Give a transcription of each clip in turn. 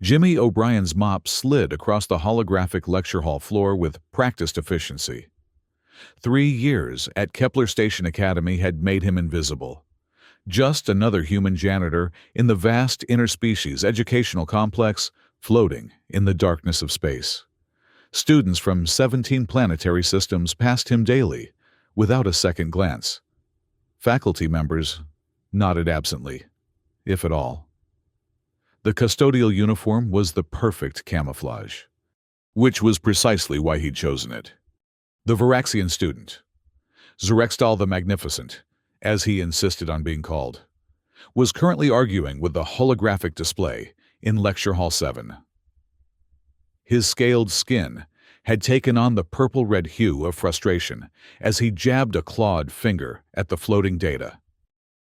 Jimmy O'Brien's mop slid across the holographic lecture hall floor with practiced efficiency. 3 years at Kepler Station Academy had made him invisible. Just another human janitor in the vast interspecies educational complex floating in the darkness of space. Students from 17 planetary systems passed him daily, without a second glance. Faculty members nodded absently, if at all. The custodial uniform was the perfect camouflage, which was precisely why he'd chosen it. The Varaxian student, Zerextal the Magnificent, as he insisted on being called, was currently arguing with the holographic display in Lecture Hall 7. His scaled skin had taken on the purple-red hue of frustration as he jabbed a clawed finger at the floating data.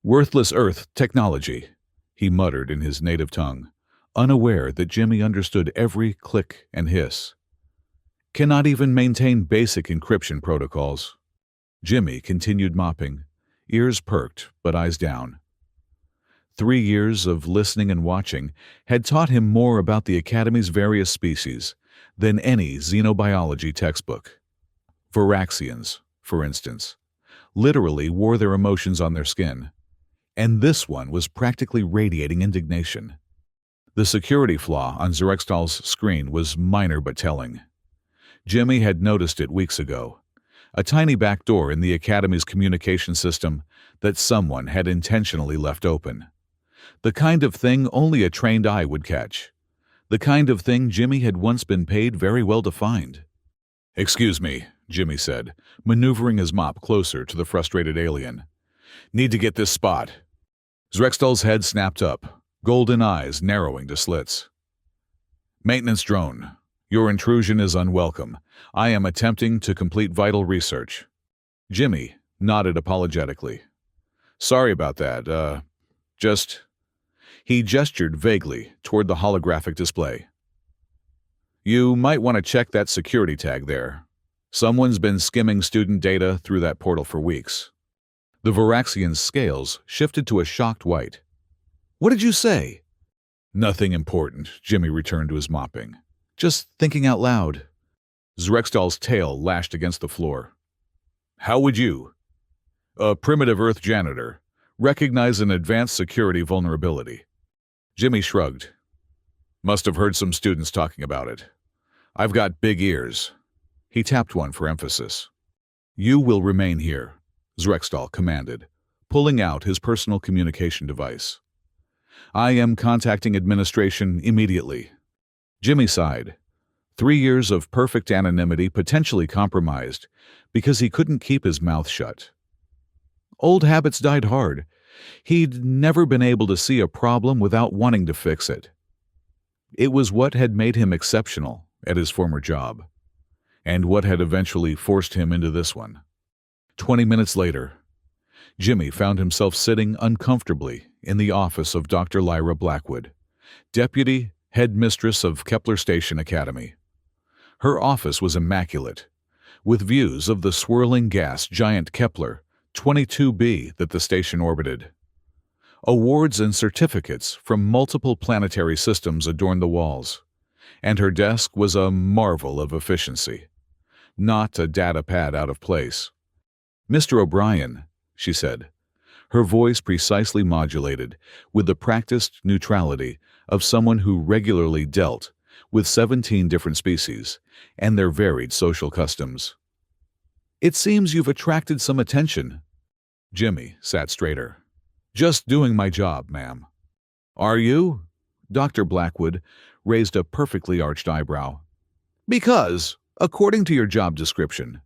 "Worthless Earth technology," he muttered in his native tongue, unaware that Jimmy understood every click and hiss. "Cannot even maintain basic encryption protocols." Jimmy continued mopping, ears perked but eyes down. 3 years of listening and watching had taught him more about the Academy's various species than any xenobiology textbook. Varaxians, for instance, literally wore their emotions on their skin, and this one was practically radiating indignation. The security flaw on Zerextal's screen was minor but telling. Jimmy had noticed it weeks ago, a tiny back door in the Academy's communication system that someone had intentionally left open. The kind of thing only a trained eye would catch. The kind of thing Jimmy had once been paid very well to find. "Excuse me," Jimmy said, maneuvering his mop closer to the frustrated alien. "Need to get this spot." Zerextal's head snapped up, golden eyes narrowing to slits. "Maintenance drone. Your intrusion is unwelcome. I am attempting to complete vital research." Jimmy nodded apologetically. "Sorry about that, just..." He gestured vaguely toward the holographic display. "You might want to check that security tag there. Someone's been skimming student data through that portal for weeks." The Varaxian's scales shifted to a shocked white. "What did you say?" "Nothing important," Jimmy returned to his mopping. "Just thinking out loud." Zerextal's tail lashed against the floor. "How would you, a primitive Earth janitor, recognize an advanced security vulnerability?" Jimmy shrugged. "Must have heard some students talking about it. I've got big ears." He tapped one for emphasis. "You will remain here," Zerextal commanded, pulling out his personal communication device. "I am contacting administration immediately." Jimmy sighed. 3 years of perfect anonymity potentially compromised because he couldn't keep his mouth shut. Old habits died hard. He'd never been able to see a problem without wanting to fix it. It was what had made him exceptional at his former job, and what had eventually forced him into this one. 20 minutes later, Jimmy found himself sitting uncomfortably in the office of Dr. Lyra Blackwood, Deputy Headmistress of Kepler Station Academy. Her office was immaculate, with views of the swirling gas giant Kepler 22b that the station orbited. Awards and certificates from multiple planetary systems adorned the walls, and her desk was a marvel of efficiency, not a data pad out of place. "Mr. O'Brien," she said, her voice precisely modulated with the practiced neutrality of someone who regularly dealt with 17 different species and their varied social customs. "It seems you've attracted some attention." Jimmy sat straighter. "Just doing my job, ma'am." "Are you?" Dr. Blackwood raised a perfectly arched eyebrow. "Because, according to your job description,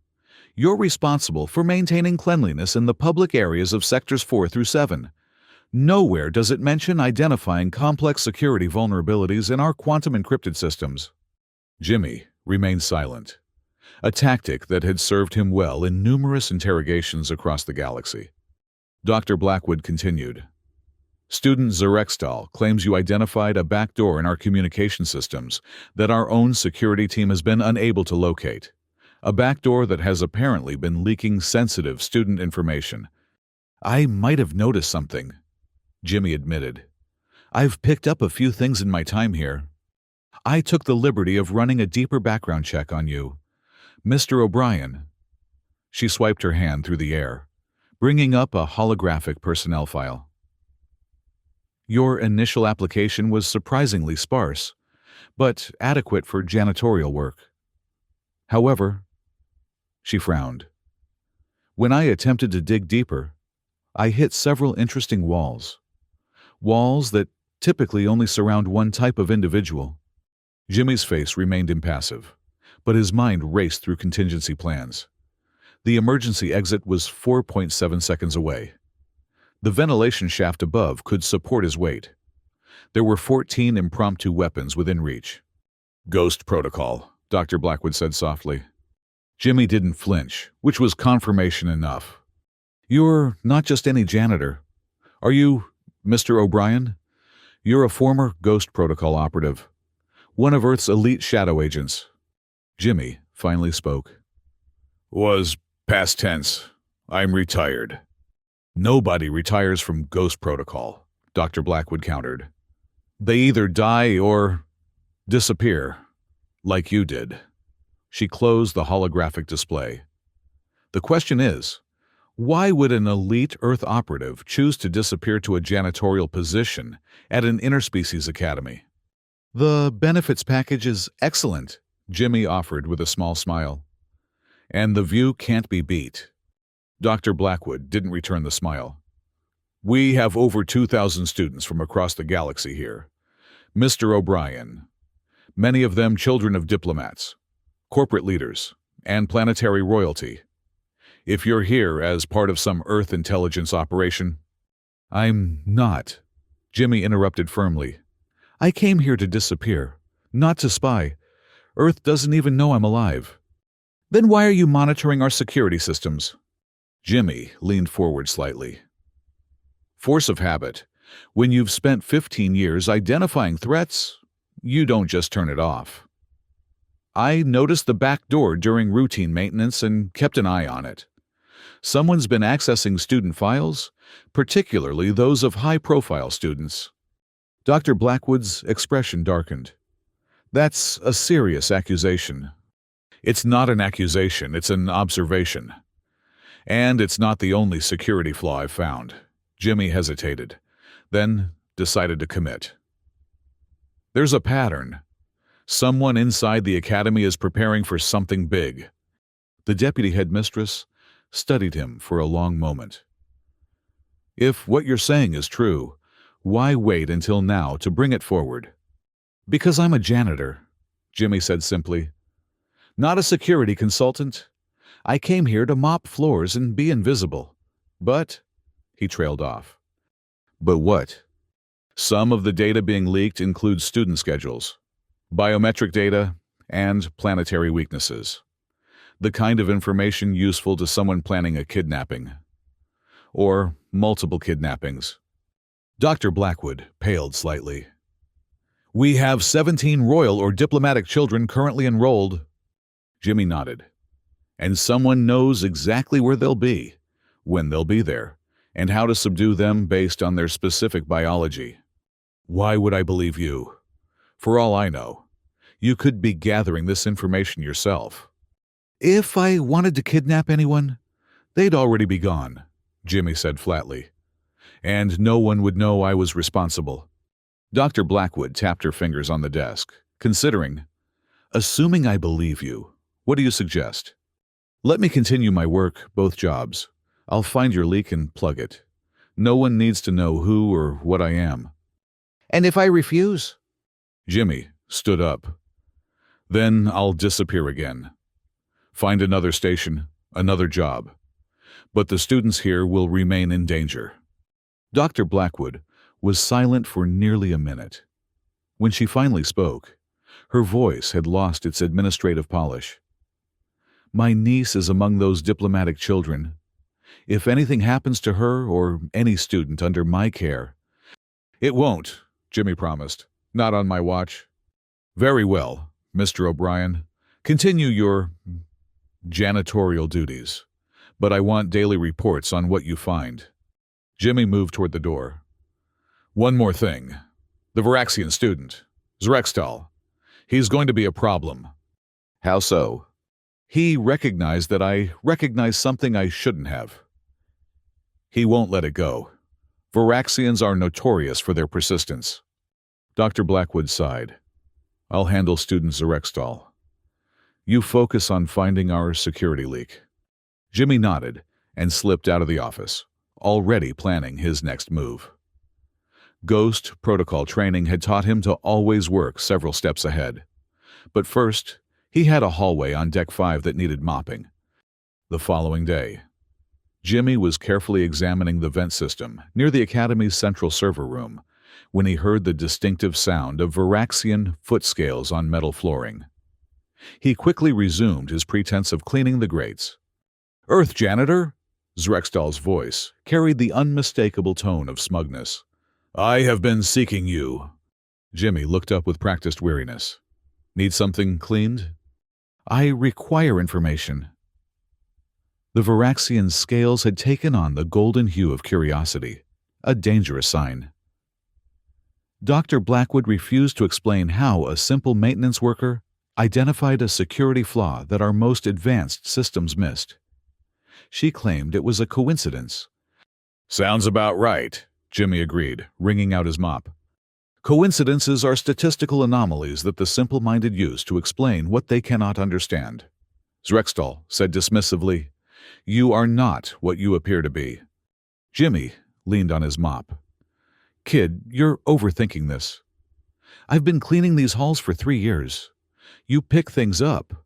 you're responsible for maintaining cleanliness in the public areas of Sectors 4 through 7. Nowhere does it mention identifying complex security vulnerabilities in our quantum-encrypted systems." Jimmy remained silent, a tactic that had served him well in numerous interrogations across the galaxy. Dr. Blackwood continued. "Student Zerextal claims you identified a backdoor in our communication systems that our own security team has been unable to locate. A backdoor that has apparently been leaking sensitive student information." "I might have noticed something," Jimmy admitted. "I've picked up a few things in my time here." I took the liberty of running a deeper background check on you. Mr. O'Brien. She swiped her hand through the air, bringing up a holographic personnel file. Your initial application was surprisingly sparse, but adequate for janitorial work. However, she frowned. When I attempted to dig deeper, I hit several interesting walls. Walls that typically only surround one type of individual. Jimmy's face remained impassive, but his mind raced through contingency plans. The emergency exit was 4.7 seconds away. The ventilation shaft above could support his weight. There were 14 impromptu weapons within reach. Ghost protocol, Dr. Blackwood said softly. Jimmy didn't flinch, which was confirmation enough. You're not just any janitor. Are you Mr. O'Brien? You're a former Ghost Protocol operative, one of Earth's elite shadow agents. Jimmy finally spoke. Was past tense. I'm retired. Nobody retires from Ghost Protocol, Dr. Blackwood countered. They either die or disappear, like you did. She closed the holographic display. The question is, why would an elite Earth operative choose to disappear to a janitorial position at an interspecies academy? The benefits package is excellent, Jimmy offered with a small smile. And the view can't be beat. Dr. Blackwood didn't return the smile. We have over 2,000 students from across the galaxy here. Mr. O'Brien, many of them children of diplomats, corporate leaders, and planetary royalty. If you're here as part of some Earth intelligence operation— I'm not, Jimmy interrupted firmly. I came here to disappear, not to spy. Earth doesn't even know I'm alive. Then why are you monitoring our security systems? Jimmy leaned forward slightly. Force of habit. When you've spent 15 years identifying threats, you don't just turn it off. I noticed the back door during routine maintenance and kept an eye on it. Someone's been accessing student files, particularly those of high-profile students. Dr. Blackwood's expression darkened. That's a serious accusation. It's not an accusation, it's an observation. And it's not the only security flaw I've found. Jimmy hesitated, then decided to commit. There's a pattern. Someone inside the academy is preparing for something big. The deputy headmistress studied him for a long moment. If what you're saying is true, why wait until now to bring it forward? Because I'm a janitor, Jimmy said simply. Not a security consultant. I came here to mop floors and be invisible. But, he trailed off. But what? Some of the data being leaked includes student schedules, biometric data, and planetary weaknesses. The kind of information useful to someone planning a kidnapping. Or multiple kidnappings. Dr. Blackwood paled slightly. We have 17 royal or diplomatic children currently enrolled. Jimmy nodded. And someone knows exactly where they'll be, when they'll be there, and how to subdue them based on their specific biology. Why would I believe you? For all I know, you could be gathering this information yourself. If I wanted to kidnap anyone, they'd already be gone, Jimmy said flatly. And no one would know I was responsible. Dr. Blackwood tapped her fingers on the desk, considering. Assuming I believe you, what do you suggest? Let me continue my work, both jobs. I'll find your leak and plug it. No one needs to know who or what I am. And if I refuse? Jimmy stood up. Then I'll disappear again. Find another station, another job. But the students here will remain in danger. Dr. Blackwood was silent for nearly a minute. When she finally spoke, her voice had lost its administrative polish. My niece is among those diplomatic children. If anything happens to her or any student under my care— It won't, Jimmy promised. Not on my watch. Very well, Mr. O'Brien. Continue your janitorial duties, but I want daily reports on what you find. Jimmy moved toward the door. One more thing. The Varaxian student, Zrextal. He's going to be a problem. How so? He recognized that I recognized something I shouldn't have. He won't let it go. Varaxians are notorious for their persistence. Dr. Blackwood sighed. I'll handle student Zerextal. You focus on finding our security leak. Jimmy nodded and slipped out of the office, already planning his next move. Ghost protocol training had taught him to always work several steps ahead. But first, he had a hallway on Deck 5 that needed mopping. The following day, Jimmy was carefully examining the vent system near the Academy's central server room when he heard the distinctive sound of Varaxian foot scales on metal flooring. He quickly resumed his pretense of cleaning the grates. "Earth, Janitor!" Zrexdal's voice carried the unmistakable tone of smugness. "I have been seeking you." Jimmy looked up with practiced weariness. "Need something cleaned?" "I require information." The Varaxian scales had taken on the golden hue of curiosity, a dangerous sign. Dr. Blackwood refused to explain how a simple maintenance worker identified a security flaw that our most advanced systems missed. She claimed it was a coincidence. "Sounds about right," Jimmy agreed, wringing out his mop. "Coincidences are statistical anomalies that the simple-minded use to explain what they cannot understand." Zrexdal said dismissively, "You are not what you appear to be." Jimmy leaned on his mop. "Kid, you're overthinking this. I've been cleaning these halls for 3 years. You pick things up."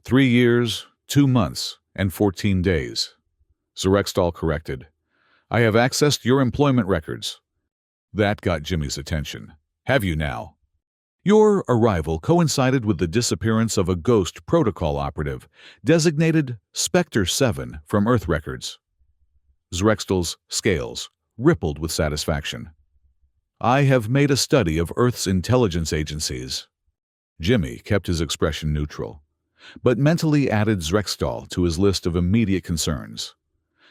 3 years, 2 months, and 14 days. Zrexdal corrected. "I have accessed your employment records." That got Jimmy's attention. "Have you now?" "Your arrival coincided with the disappearance of a ghost protocol operative designated Spectre 7 from Earth records." Zrexdal's scales rippled with satisfaction. "I have made a study of Earth's intelligence agencies." Jimmy kept his expression neutral, but mentally added Zrexdal to his list of immediate concerns.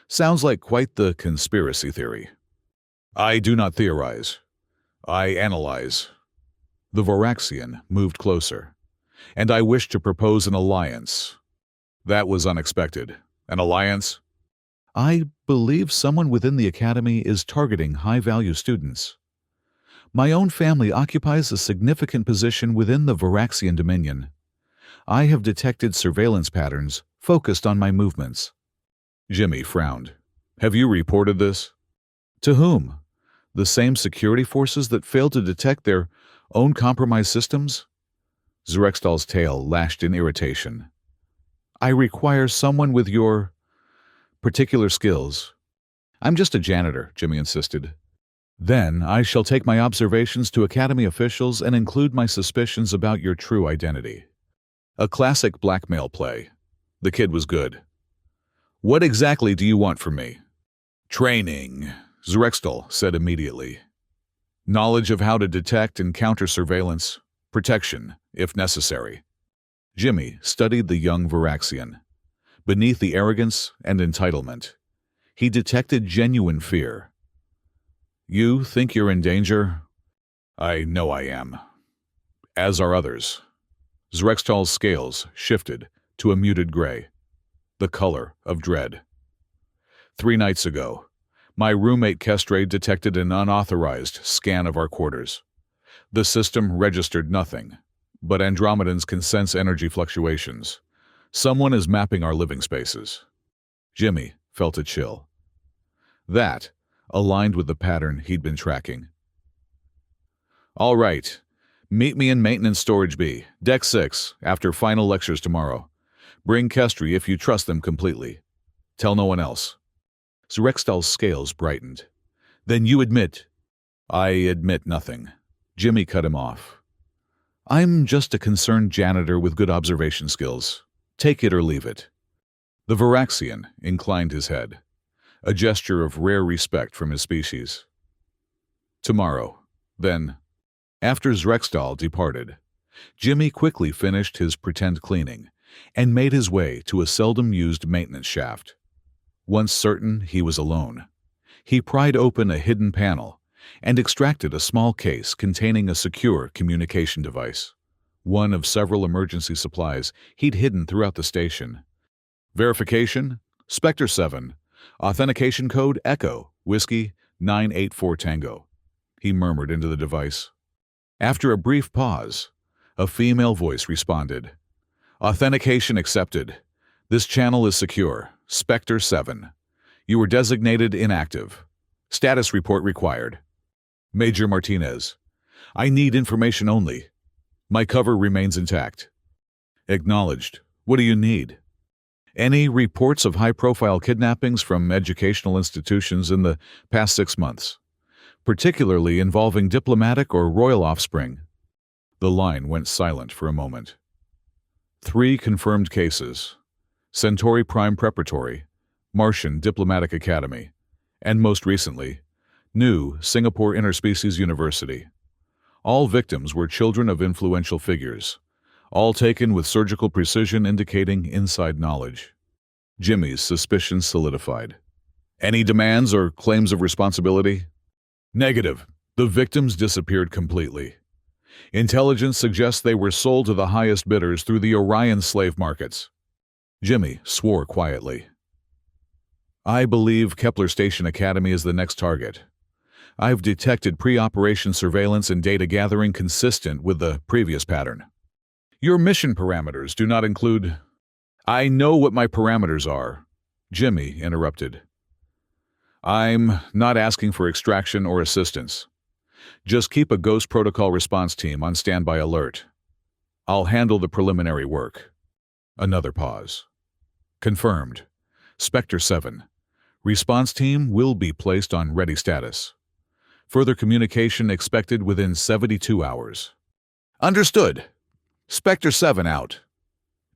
Sounds like quite the conspiracy theory. "I do not theorize. I analyze." The Varaxian moved closer. "And I wish to propose an alliance." That was unexpected. "An alliance?" "I believe someone within the Academy is targeting high-value students. My own family occupies a significant position within the Varaxian Dominion. I have detected surveillance patterns focused on my movements." Jimmy frowned. "Have you reported this?" "To whom? The same security forces that failed to detect their own compromised systems?" Zrexdal's tail lashed in irritation. "I require someone with your particular skills." "I'm just a janitor," Jimmy insisted. "Then I shall take my observations to Academy officials and include my suspicions about your true identity." A classic blackmail play. The kid was good. "What exactly do you want from me?" "Training," Zrexdal said immediately. "Knowledge of how to detect and counter surveillance, protection, if necessary." Jimmy studied the young Varaxian. Beneath the arrogance and entitlement, he detected genuine fear. "You think you're in danger?" "I know I am. As are others." Zrexdal's scales shifted to a muted gray, the color of dread. 3 nights ago, my roommate Kestre detected an unauthorized scan of our quarters. The system registered nothing, but Andromedans can sense energy fluctuations. Someone is mapping our living spaces. Jimmy felt a chill. That aligned with the pattern he'd been tracking. "All right. Meet me in Maintenance Storage B, Deck 6, after final lectures tomorrow. Bring Kestre if you trust them completely. Tell no one else." Zrexdal's scales brightened. "Then you admit—" "I admit nothing." Jimmy cut him off. "I'm just a concerned janitor with good observation skills. Take it or leave it." The Varaxian inclined his head, a gesture of rare respect from his species. "Tomorrow, then." After Zrexdal departed, Jimmy quickly finished his pretend cleaning and made his way to a seldom-used maintenance shaft. Once certain he was alone, he pried open a hidden panel and extracted a small case containing a secure communication device. one of several emergency supplies he'd hidden throughout the station. Verification, Spectre 7. Authentication code Echo, Whiskey 984 Tango, he murmured into the device. After a brief pause, a female voice responded. Authentication accepted. This channel is secure. Spectre 7. You were designated inactive. Status report required. Major Martinez. I need information only. My cover remains intact. Acknowledged. What do you need? Any reports of high-profile kidnappings from educational institutions in the past 6 months, particularly involving diplomatic or royal offspring? The line went silent for a moment. 3 confirmed cases: Centauri Prime Preparatory, Martian Diplomatic Academy, and most recently, new Singapore Interspecies University. All victims were children of influential figures, all taken with surgical precision indicating inside knowledge. Jimmy's suspicions solidified. Any demands or claims of responsibility? Negative. The victims disappeared completely. Intelligence suggests they were sold to the highest bidders through the Orion slave markets. Jimmy swore quietly. I believe Kepler Station Academy is the next target. I've detected pre-operation surveillance and data gathering consistent with the previous pattern. Your mission parameters do not include... I know what my parameters are, Jimmy interrupted. I'm not asking for extraction or assistance. Just keep a Ghost Protocol response team on standby alert. I'll handle the preliminary work. Another pause. Confirmed. Spectre 7. Response team will be placed on ready status. Further communication expected within 72 hours. Understood. Spectre 7 out.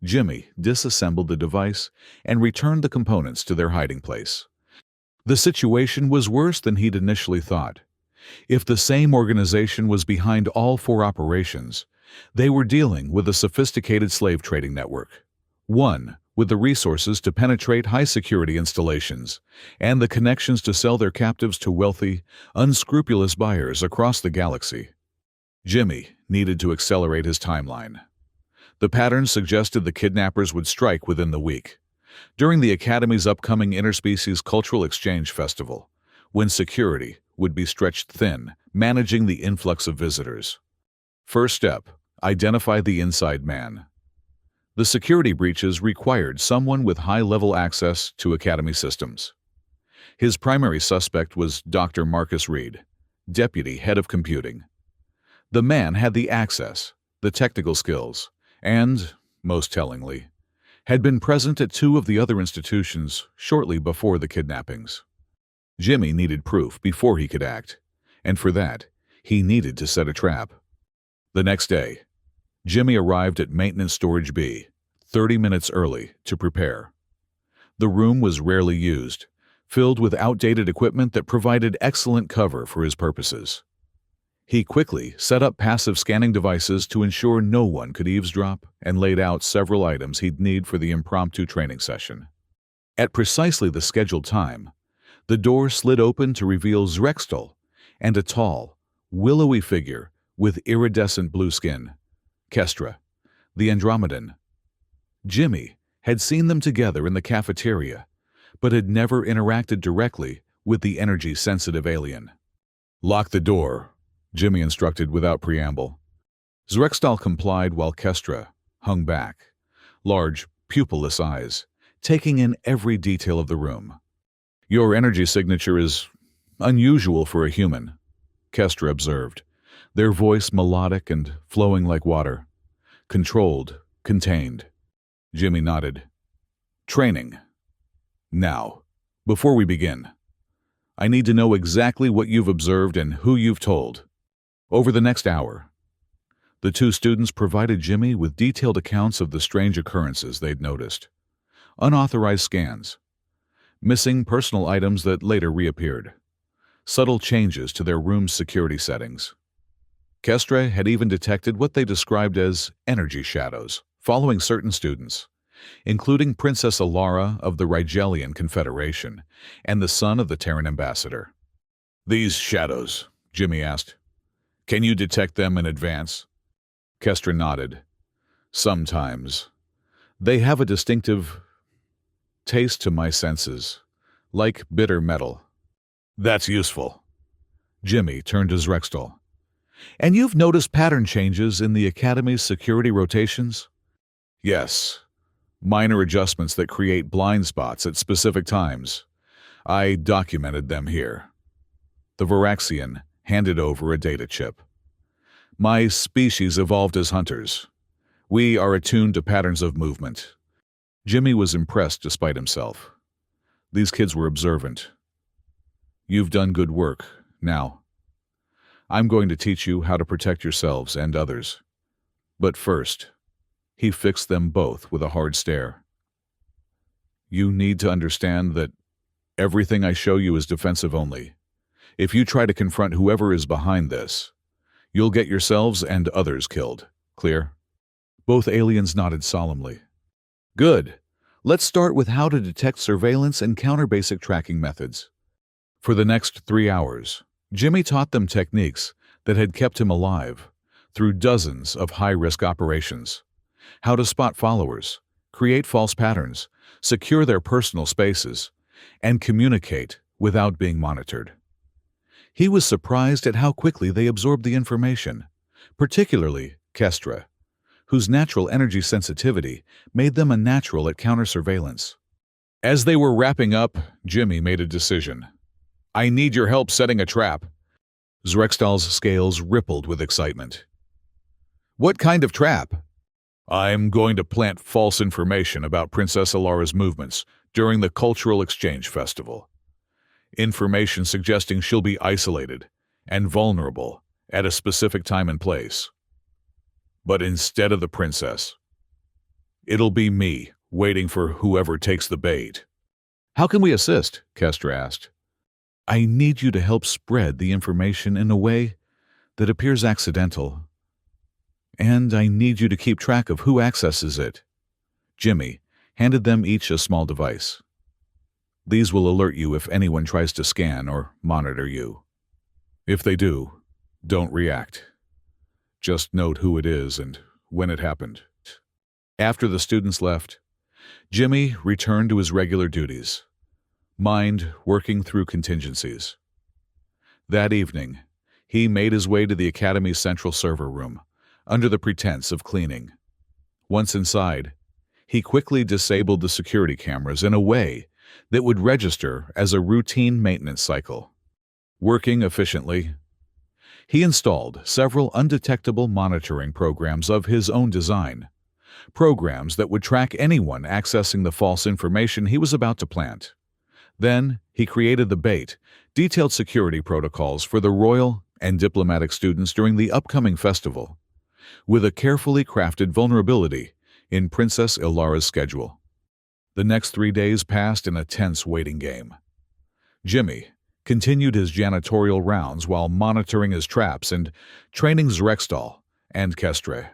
Jimmy disassembled the device and returned the components to their hiding place. The situation was worse than he'd initially thought. If the same organization was behind all 4 operations, they were dealing with a sophisticated slave trading network. One with the resources to penetrate high-security installations and the connections to sell their captives to wealthy, unscrupulous buyers across the galaxy. Jimmy needed to accelerate his timeline. The pattern suggested the kidnappers would strike within the week, during the Academy's upcoming Interspecies Cultural Exchange Festival, when security would be stretched thin, managing the influx of visitors. First step, identify the inside man. The security breaches required someone with high-level access to Academy systems. His primary suspect was Dr. Marcus Reed, Deputy Head of Computing. The man had the access, the technical skills, and, most tellingly, had been present at 2 of the other institutions shortly before the kidnappings. Jimmy needed proof before he could act, and for that, he needed to set a trap. The next day, Jimmy arrived at Maintenance Storage B, 30 minutes early, to prepare. The room was rarely used, filled with outdated equipment that provided excellent cover for his purposes. He quickly set up passive scanning devices to ensure no one could eavesdrop and laid out several items he'd need for the impromptu training session. At precisely the scheduled time, the door slid open to reveal Zrextal and a tall, willowy figure with iridescent blue skin. Kestra, the Andromedan. Jimmy had seen them together in the cafeteria, but had never interacted directly with the energy-sensitive alien. Lock the door, Jimmy instructed without preamble. Zrextal complied while Kestra hung back, large, pupilless eyes, taking in every detail of the room. Your energy signature is unusual for a human, Kestra observed, their voice melodic and flowing like water. Controlled, contained. Jimmy nodded. Training. Now, before we begin, I need to know exactly what you've observed and who you've told. Over the next hour, the 2 students provided Jimmy with detailed accounts of the strange occurrences they'd noticed. Unauthorized scans, missing personal items that later reappeared, subtle changes to their room's security settings. Kestra had even detected what they described as energy shadows following certain students, including Princess Alara of the Rigelian Confederation and the son of the Terran ambassador. These shadows, Jimmy asked, can you detect them in advance? Kestra nodded. Sometimes. They have a distinctive taste to my senses, like bitter metal. That's useful. Jimmy turned to Zrextal. And you've noticed pattern changes in the Academy's security rotations? Yes. Minor adjustments that create blind spots at specific times. I documented them here. The Varaxian handed over a data chip. My species evolved as hunters. We are attuned to patterns of movement. Jimmy was impressed despite himself. These kids were observant. You've done good work. Now, I'm going to teach you how to protect yourselves and others. But first, he fixed them both with a hard stare. You need to understand that everything I show you is defensive only. If you try to confront whoever is behind this, you'll get yourselves and others killed. Clear? Both aliens nodded solemnly. Good. Let's start with how to detect surveillance and counter basic tracking methods. For the next 3 hours, Jimmy taught them techniques that had kept him alive through dozens of high-risk operations. How to spot followers, create false patterns, secure their personal spaces, and communicate without being monitored. He was surprised at how quickly they absorbed the information, particularly Kestra, whose natural energy sensitivity made them a natural at counter-surveillance. As they were wrapping up, Jimmy made a decision. I need your help setting a trap. Zrextal's scales rippled with excitement. What kind of trap? I'm going to plant false information about Princess Alara's movements during the Cultural Exchange Festival. Information suggesting she'll be isolated and vulnerable at a specific time and place. But instead of the princess, it'll be me waiting for whoever takes the bait. How can we assist? Kestra asked. I need you to help spread the information in a way that appears accidental. And I need you to keep track of who accesses it. Jimmy handed them each a small device. These will alert you if anyone tries to scan or monitor you. If they do, don't react. Just note who it is and when it happened. After the students left, Jimmy returned to his regular duties, mind working through contingencies. That evening, he made his way to the Academy's central server room, under the pretense of cleaning. Once inside, he quickly disabled the security cameras in a way that would register as a routine maintenance cycle. Working efficiently, he installed several undetectable monitoring programs of his own design, programs that would track anyone accessing the false information he was about to plant. Then, he created the bait, detailed security protocols for the royal and diplomatic students during the upcoming festival, with a carefully crafted vulnerability in Princess Ilara's schedule. The next 3 days passed in a tense waiting game. Jimmy continued his janitorial rounds while monitoring his traps and training Zrextal and Kestra.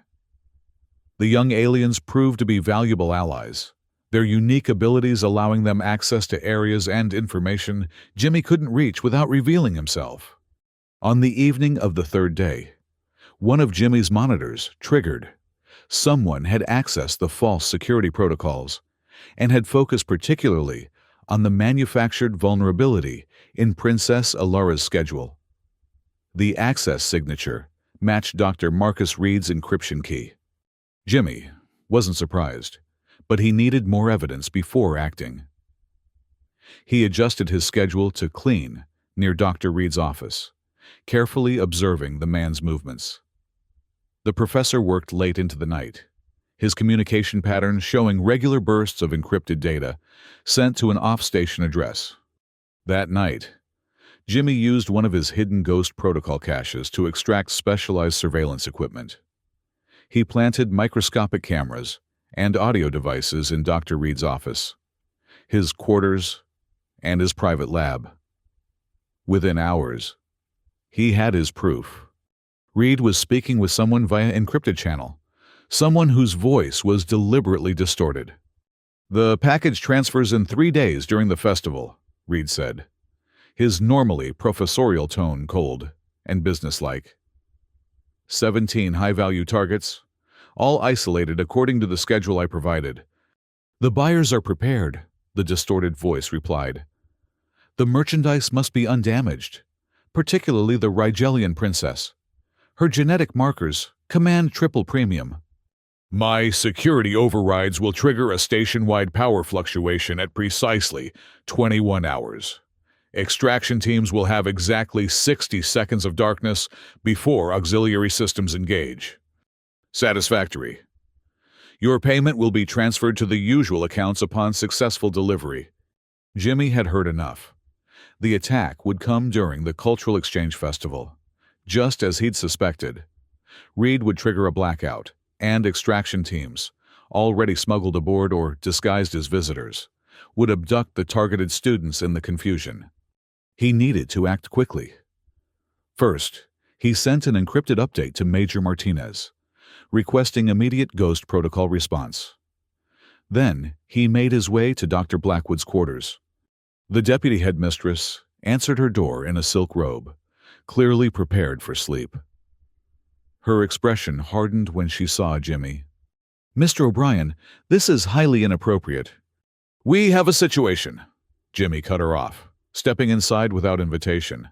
The young aliens proved to be valuable allies, their unique abilities allowing them access to areas and information Jimmy couldn't reach without revealing himself. On the evening of the 3rd day, one of Jimmy's monitors triggered. Someone had accessed the false security protocols and had focused particularly on the manufactured vulnerability in Princess Alara's schedule. The access signature matched Dr. Marcus Reed's encryption key. Jimmy wasn't surprised, but he needed more evidence before acting. He adjusted his schedule to clean near Dr. Reed's office, carefully observing the man's movements. The professor worked late into the night, his communication patterns showing regular bursts of encrypted data sent to an off-station address. That night, Jimmy used one of his hidden ghost protocol caches to extract specialized surveillance equipment. He planted microscopic cameras and audio devices in Dr. Reed's office, his quarters, and his private lab. Within hours, he had his proof. Reed was speaking with someone via encrypted channel, someone whose voice was deliberately distorted. The package transfers in 3 days during the festival, Reed said, his normally professorial tone cold and businesslike. 17 high-value targets, all isolated according to the schedule I provided. The buyers are prepared, the distorted voice replied. The merchandise must be undamaged, particularly the Rigelian princess. Her genetic markers command triple premium. My security overrides will trigger a station-wide power fluctuation at precisely 21 hours. Extraction teams will have exactly 60 seconds of darkness before auxiliary systems engage. Satisfactory. Your payment will be transferred to the usual accounts upon successful delivery. Jimmy had heard enough. The attack would come during the Cultural Exchange Festival. Just as he'd suspected, Reed would trigger a blackout, and extraction teams, already smuggled aboard or disguised as visitors, would abduct the targeted students in the confusion. He needed to act quickly. First, he sent an encrypted update to Major Martinez, requesting immediate Ghost Protocol response. Then, he made his way to Dr. Blackwood's quarters. The deputy headmistress answered her door in a silk robe, clearly prepared for sleep. Her expression hardened when she saw Jimmy. Mr. O'Brien, this is highly inappropriate. We have a situation, Jimmy cut her off, stepping inside without invitation.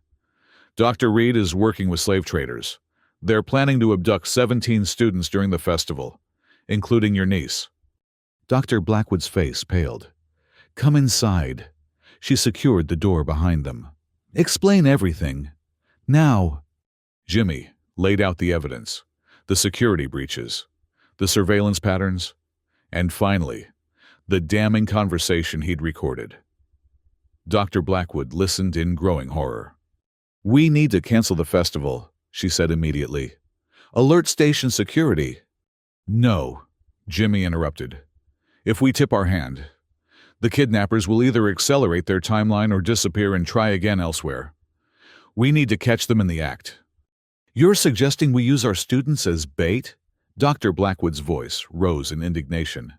Dr. Reed is working with slave traders. They're planning to abduct 17 students during the festival, including your niece. Dr. Blackwood's face paled. Come inside. She secured the door behind them. Explain everything. Now. Jimmy laid out the evidence, the security breaches, the surveillance patterns, and finally, the damning conversation he'd recorded. Dr. Blackwood listened in growing horror. We need to cancel the festival, she said immediately. Alert station security. No, Jimmy interrupted. If we tip our hand, the kidnappers will either accelerate their timeline or disappear and try again elsewhere. We need to catch them in the act. You're suggesting we use our students as bait? Dr. Blackwood's voice rose in indignation.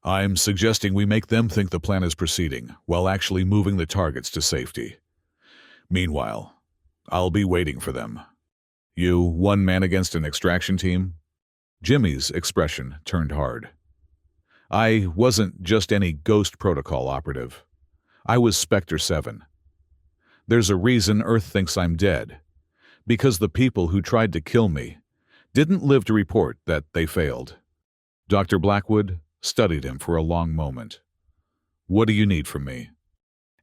I'm suggesting we make them think the plan is proceeding, while actually moving the targets to safety. Meanwhile, I'll be waiting for them. You, one man against an extraction team? Jimmy's expression turned hard. I wasn't just any Ghost Protocol operative. I was Spectre 7. There's a reason Earth thinks I'm dead. Because the people who tried to kill me didn't live to report that they failed. Dr. Blackwood studied him for a long moment. What do you need from me?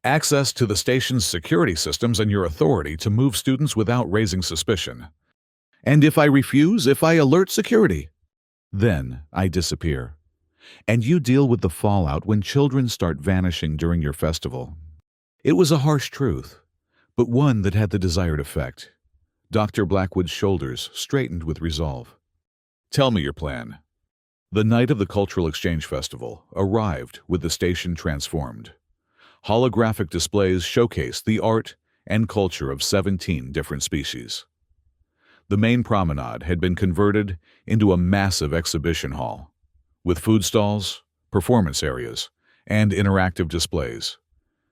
Access to the station's security systems and your authority to move students without raising suspicion. And if I refuse, if I alert security, then I disappear. And you deal with the fallout when children start vanishing during your festival. It was a harsh truth, but one that had the desired effect. Dr. Blackwood's shoulders straightened with resolve. Tell me your plan. The night of the Cultural Exchange Festival arrived with the station transformed. Holographic displays showcased the art and culture of 17 different species. The main promenade had been converted into a massive exhibition hall, with food stalls, performance areas, and interactive displays.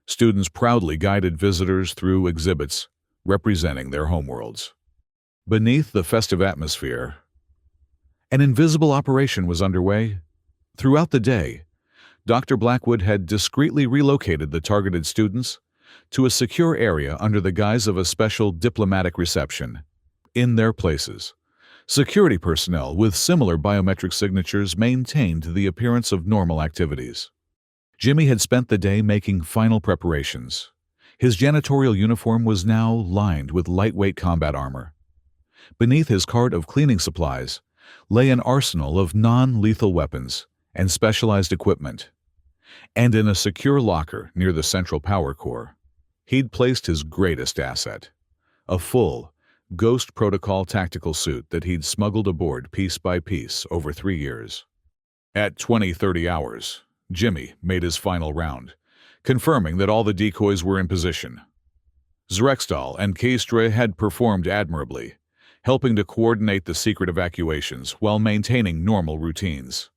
Students proudly guided visitors through exhibits representing their homeworlds. Beneath the festive atmosphere, an invisible operation was underway. Throughout the day, Dr. Blackwood had discreetly relocated the targeted students to a secure area under the guise of a special diplomatic reception. In their places, security personnel with similar biometric signatures maintained the appearance of normal activities. Jimmy had spent the day making final preparations. His janitorial uniform was now lined with lightweight combat armor. Beneath his cart of cleaning supplies lay an arsenal of non-lethal weapons and specialized equipment. And in a secure locker near the central power core, he'd placed his greatest asset, a full Ghost Protocol tactical suit that he'd smuggled aboard piece by piece over 3 years. At 20-30 hours, Jimmy made his final round, confirming that all the decoys were in position. Zrextal and Keistra had performed admirably, helping to coordinate the secret evacuations while maintaining normal routines.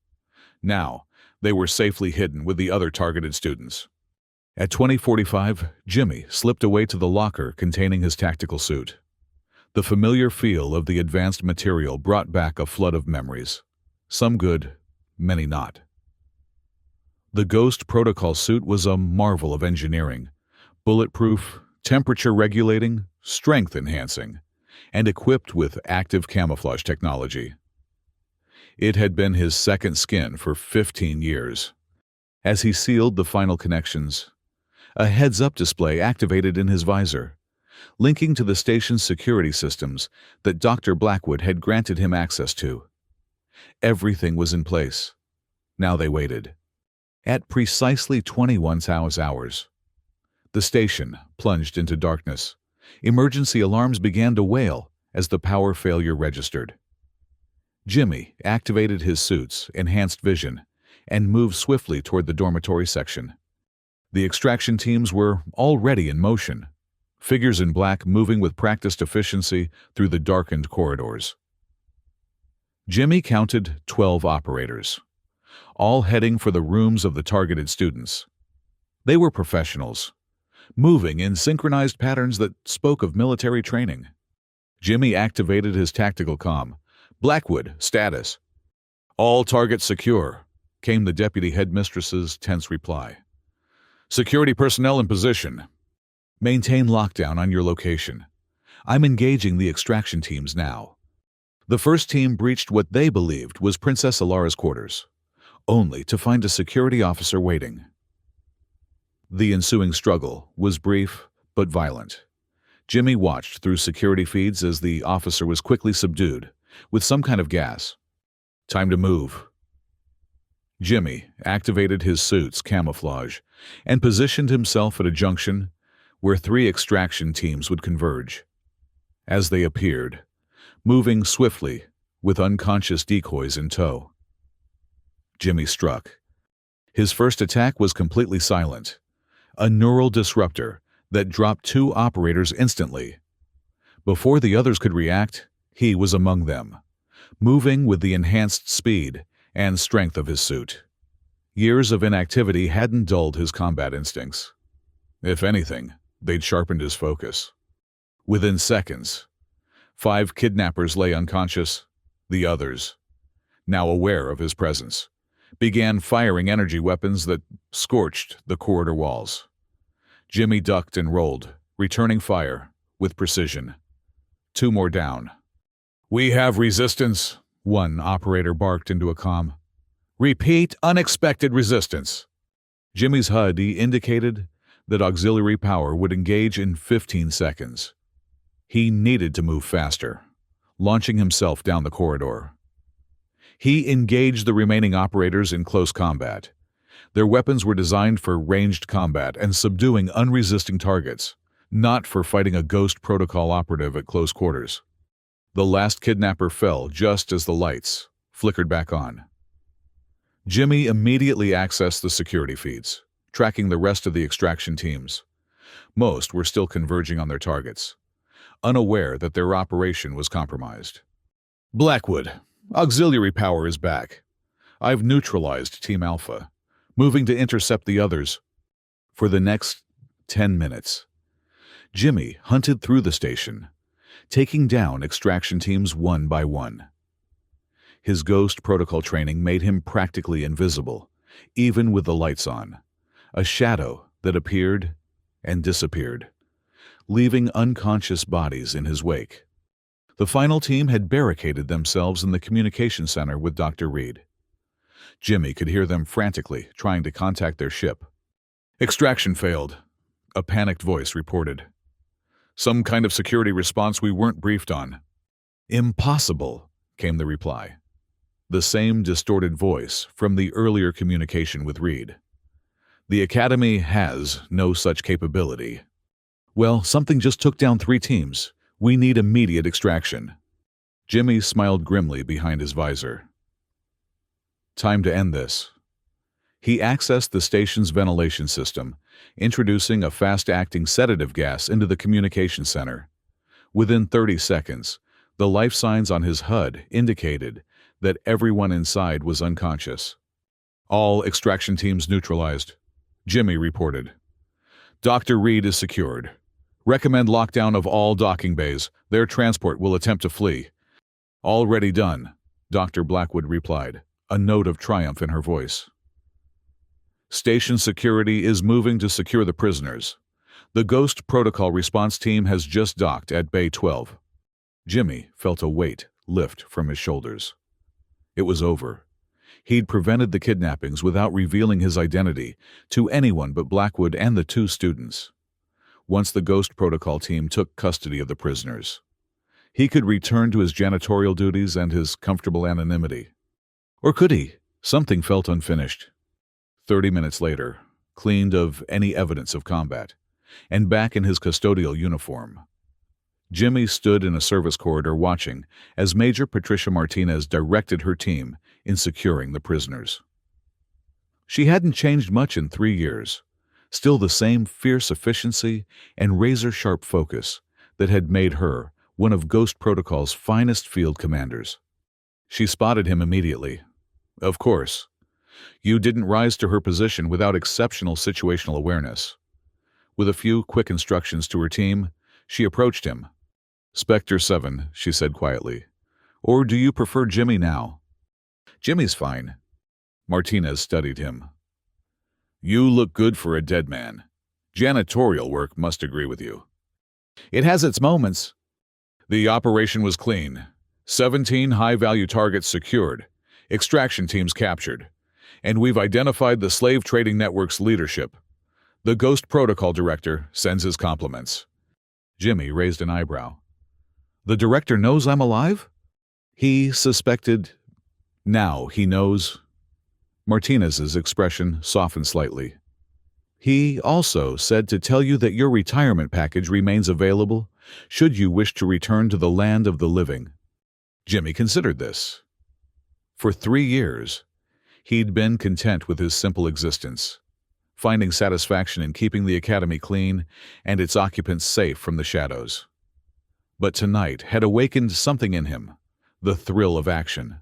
Now, they were safely hidden with the other targeted students. At 20:45, Jimmy slipped away to the locker containing his tactical suit. The familiar feel of the advanced material brought back a flood of memories. Some good, many not. The Ghost Protocol suit was a marvel of engineering, bulletproof, temperature-regulating, strength-enhancing, and equipped with active camouflage technology. It had been his second skin for 15 years. As he sealed the final connections, a heads-up display activated in his visor, linking to the station's security systems that Dr. Blackwood had granted him access to. Everything was in place. Now they waited. At precisely 21 hours, the station plunged into darkness. Emergency alarms began to wail as the power failure registered. Jimmy activated his suit's enhanced vision and moved swiftly toward the dormitory section. The extraction teams were already in motion, figures in black moving with practiced efficiency through the darkened corridors. Jimmy counted 12 operators, all heading for the rooms of the targeted students. They were professionals, moving in synchronized patterns that spoke of military training. Jimmy activated his tactical comm. "Blackwood, status." "All targets secure," came the deputy headmistress's tense reply. "Security personnel in position. Maintain lockdown on your location. I'm engaging the extraction teams now." The first team breached what they believed was Princess Alara's quarters, only to find a security officer waiting. The ensuing struggle was brief but violent. Jimmy watched through security feeds as the officer was quickly subdued with some kind of gas. "Time to move." Jimmy activated his suit's camouflage and positioned himself at a junction where 3 extraction teams would converge. As they appeared, moving swiftly with unconscious decoys in tow, Jimmy struck. His first attack was completely silent, a neural disruptor that dropped 2 operators instantly. Before the others could react, he was among them, moving with the enhanced speed and strength of his suit. Years of inactivity hadn't dulled his combat instincts. If anything, they'd sharpened his focus. Within seconds, 5 kidnappers lay unconscious. The others, now aware of his presence, began firing energy weapons that scorched the corridor walls. Jimmy ducked and rolled, returning fire with precision. 2 more down. "We have resistance," one operator barked into a comm. "Repeat, unexpected resistance." Jimmy's HUD indicated that auxiliary power would engage in 15 seconds. He needed to move faster, launching himself down the corridor. He engaged the remaining operators in close combat. Their weapons were designed for ranged combat and subduing unresisting targets, not for fighting a Ghost Protocol operative at close quarters. The last kidnapper fell just as the lights flickered back on. Jimmy immediately accessed the security feeds, tracking the rest of the extraction teams. Most were still converging on their targets, unaware that their operation was compromised. "Blackwood, auxiliary power is back. I've neutralized Team Alpha, moving to intercept the others." For the next 10 minutes, Jimmy hunted through the station, taking down extraction teams one by one. His Ghost Protocol training made him practically invisible, even with the lights on, a shadow that appeared and disappeared, leaving unconscious bodies in his wake. The final team had barricaded themselves in the communication center with Dr. Reed. Jimmy could hear them frantically trying to contact their ship. "Extraction failed," a panicked voice reported. "Some kind of security response we weren't briefed on." "Impossible," came the reply. The same distorted voice from the earlier communication with Reed. "The Academy has no such capability." "Well, something just took down 3 teams. We need immediate extraction." Jimmy smiled grimly behind his visor. Time to end this. He accessed the station's ventilation system, introducing a fast-acting sedative gas into the communication center. Within 30 seconds, the life signs on his HUD indicated that everyone inside was unconscious. "All extraction teams neutralized," Jimmy reported. "Dr. Reed is secured. Recommend lockdown of all docking bays. Their transport will attempt to flee. Already done, Dr. Blackwood replied, a note of triumph in her voice. Station security is moving to secure the prisoners. The Ghost Protocol response team has just docked at Bay 12. Jimmy felt a weight lift from his shoulders. It was over. He'd prevented the kidnappings without revealing his identity to anyone but Blackwood and the two students. Once the Ghost Protocol team took custody of the prisoners, he could return to his janitorial duties and his comfortable anonymity. Or could he? Something felt unfinished. 30 minutes later, cleaned of any evidence of combat, and back in his custodial uniform, Jimmy stood in a service corridor watching as Major Patricia Martinez directed her team in securing the prisoners. She hadn't changed much in 3 years, still the same fierce efficiency and razor-sharp focus that had made her one of Ghost Protocol's finest field commanders. She spotted him immediately. Of course, you didn't rise to her position without exceptional situational awareness. With a few quick instructions to her team, she approached him. "Spectre 7, she said quietly. "Or do you prefer Jimmy now?" "Jimmy's fine." Martinez studied him. "You look good for a dead man. Janitorial work must agree with you." "It has its moments." "The operation was clean. 17 high-value targets secured, extraction teams captured, and we've identified the slave trading network's leadership. The Ghost Protocol director sends his compliments." Jimmy raised an eyebrow. "The director knows I'm alive?" "He suspected. Now he knows." Martinez's expression softened slightly. "He also said to tell you that your retirement package remains available should you wish to return to the land of the living." Jimmy considered this. For 3 years, he'd been content with his simple existence, finding satisfaction in keeping the academy clean and its occupants safe from the shadows. But tonight had awakened something in him, the thrill of action,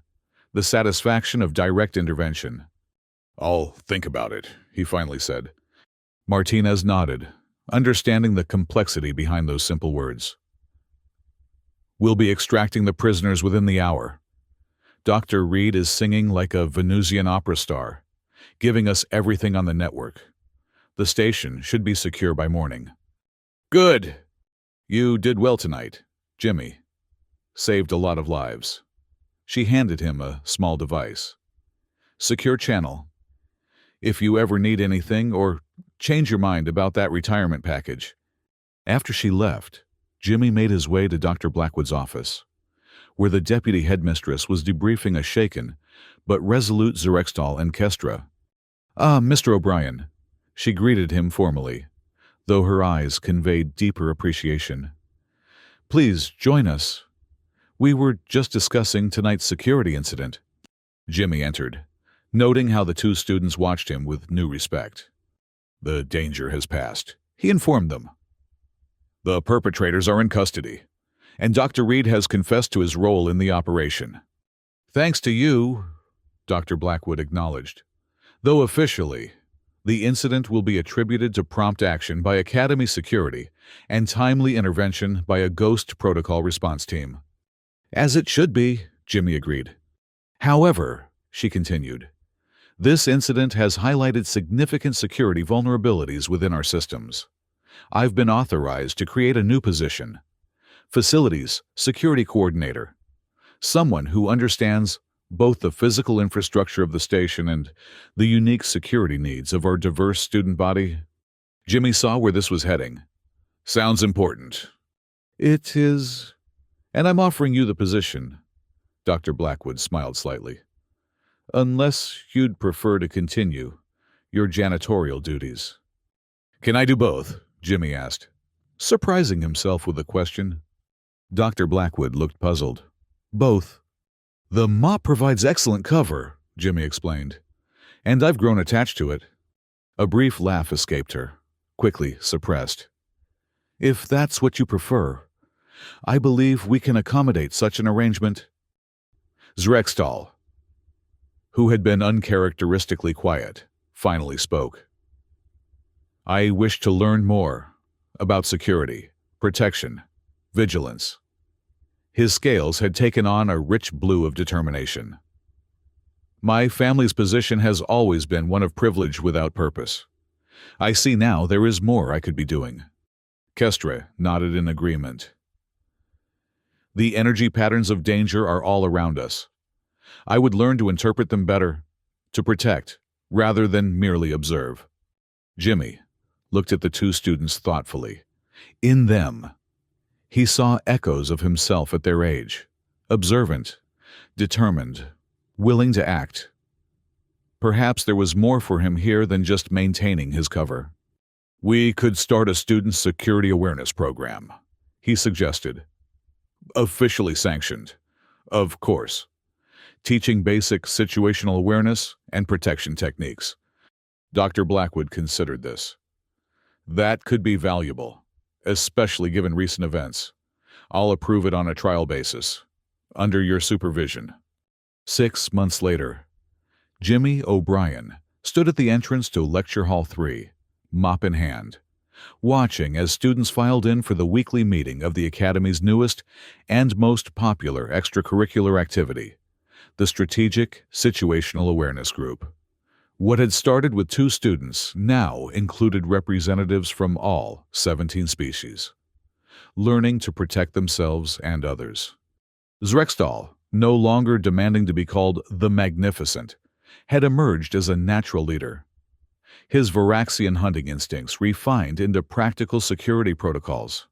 the satisfaction of direct intervention. "I'll think about it," he finally said. Martinez nodded, understanding the complexity behind those simple words. "We'll be extracting the prisoners within the hour. Dr. Reed is singing like a Venusian opera star, giving us everything on the network. The station should be secure by morning." "Good. You did well tonight, Jimmy. Saved a lot of lives." She handed him a small device. "Secure channel. If you ever need anything or change your mind about that retirement package." After she left, Jimmy made his way to Dr. Blackwood's office, where the deputy headmistress was debriefing a shaken but resolute Zerextal and Kestra. "Ah, Mr. O'Brien." She greeted him formally, though her eyes conveyed deeper appreciation. "Please join us. We were just discussing tonight's security incident." Jimmy entered, noting how the two students watched him with new respect. "The danger has passed," he informed them. "The perpetrators are in custody, and Dr. Reed has confessed to his role in the operation." "Thanks to you," Dr. Blackwood acknowledged. "Though officially, the incident will be attributed to prompt action by Academy security and timely intervention by a Ghost Protocol response team." "As it should be," Jimmy agreed. "However," she continued, "this incident has highlighted significant security vulnerabilities within our systems. I've been authorized to create a new position, Facilities Security Coordinator, someone who understands both the physical infrastructure of the station and the unique security needs of our diverse student body." Jimmy saw where this was heading. "Sounds important." "It is, and I'm offering you the position." Dr. Blackwood smiled slightly. "Unless you'd prefer to continue your janitorial duties." "Can I do both?" Jimmy asked, surprising himself with the question. Dr. Blackwood looked puzzled. "Both. The mop provides excellent cover," Jimmy explained, "and I've grown attached to it." A brief laugh escaped her, quickly suppressed. "If that's what you prefer, I believe we can accommodate such an arrangement." Zrextal, who had been uncharacteristically quiet, finally spoke. "I wish to learn more about security." protection, vigilance. His scales had taken on a rich blue of determination. My family's position has always been one of privilege without purpose. I see now there is more I could be doing. Kestre nodded in agreement. The energy patterns of danger are all around us. I would learn to interpret them better, to protect, rather than merely observe. Jimmy looked at the two students thoughtfully. In them, he saw echoes of himself at their age, observant, determined, willing to act. Perhaps there was more for him here than just maintaining his cover. We could start a student security awareness program, he suggested. Officially sanctioned, of course. Teaching basic situational awareness and protection techniques. Dr. Blackwood considered this. That could be valuable, especially given recent events. I'll approve it on a trial basis, under your supervision. 6 months later, Jimmy O'Brien stood at the entrance to Lecture Hall 3, mop in hand, watching as students filed in for the weekly meeting of the Academy's newest and most popular extracurricular activity, the Strategic Situational Awareness Group. What had started with 2 students now included representatives from all 17 species, learning to protect themselves and others. Zrextal, no longer demanding to be called the Magnificent, had emerged as a natural leader. His Varaxian hunting instincts refined into practical security protocols.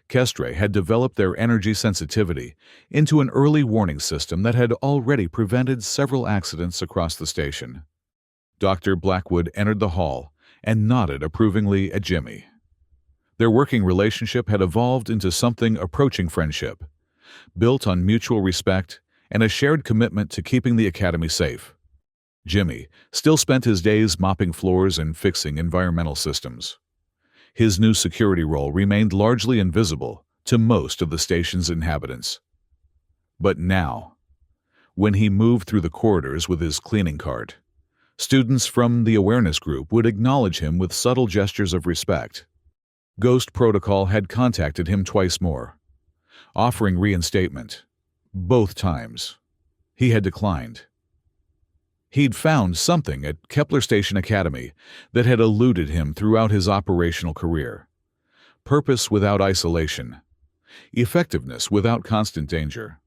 Kestre had developed their energy sensitivity into an early warning system that had already prevented several accidents across the station. Dr. Blackwood entered the hall and nodded approvingly at Jimmy. Their working relationship had evolved into something approaching friendship, built on mutual respect and a shared commitment to keeping the Academy safe. Jimmy still spent his days mopping floors and fixing environmental systems. His new security role remained largely invisible to most of the station's inhabitants. But now, when he moved through the corridors with his cleaning cart, students from the awareness group would acknowledge him with subtle gestures of respect. Ghost Protocol had contacted him twice more, offering reinstatement. Both times, he had declined. He'd found something at Kepler Station Academy that had eluded him throughout his operational career. Purpose without isolation, effectiveness without constant danger,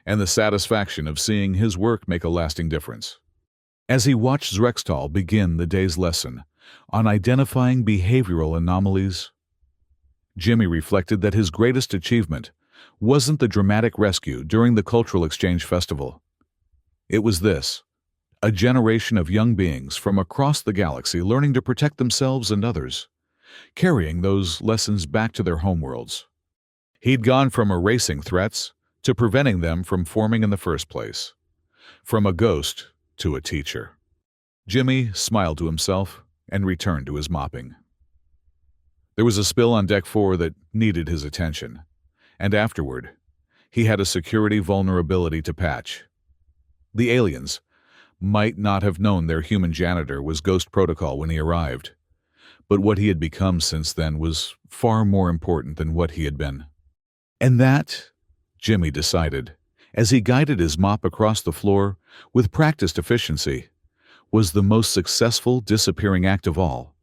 and the satisfaction of seeing his work make a lasting difference. As he watched Zrextal begin the day's lesson on identifying behavioral anomalies, Jimmy reflected that his greatest achievement wasn't the dramatic rescue during the Cultural Exchange Festival. It was this: a generation of young beings from across the galaxy learning to protect themselves and others, carrying those lessons back to their homeworlds. He'd gone from erasing threats to preventing them from forming in the first place, from a ghost to a teacher. Jimmy smiled to himself and returned to his mopping. There was a spill on Deck 4 that needed his attention, and afterward, he had a security vulnerability to patch. The aliens might not have known their human janitor was Ghost Protocol when he arrived, but what he had become since then was far more important than what he had been. And that, Jimmy decided, as he guided his mop across the floor with practiced efficiency, was the most successful disappearing act of all.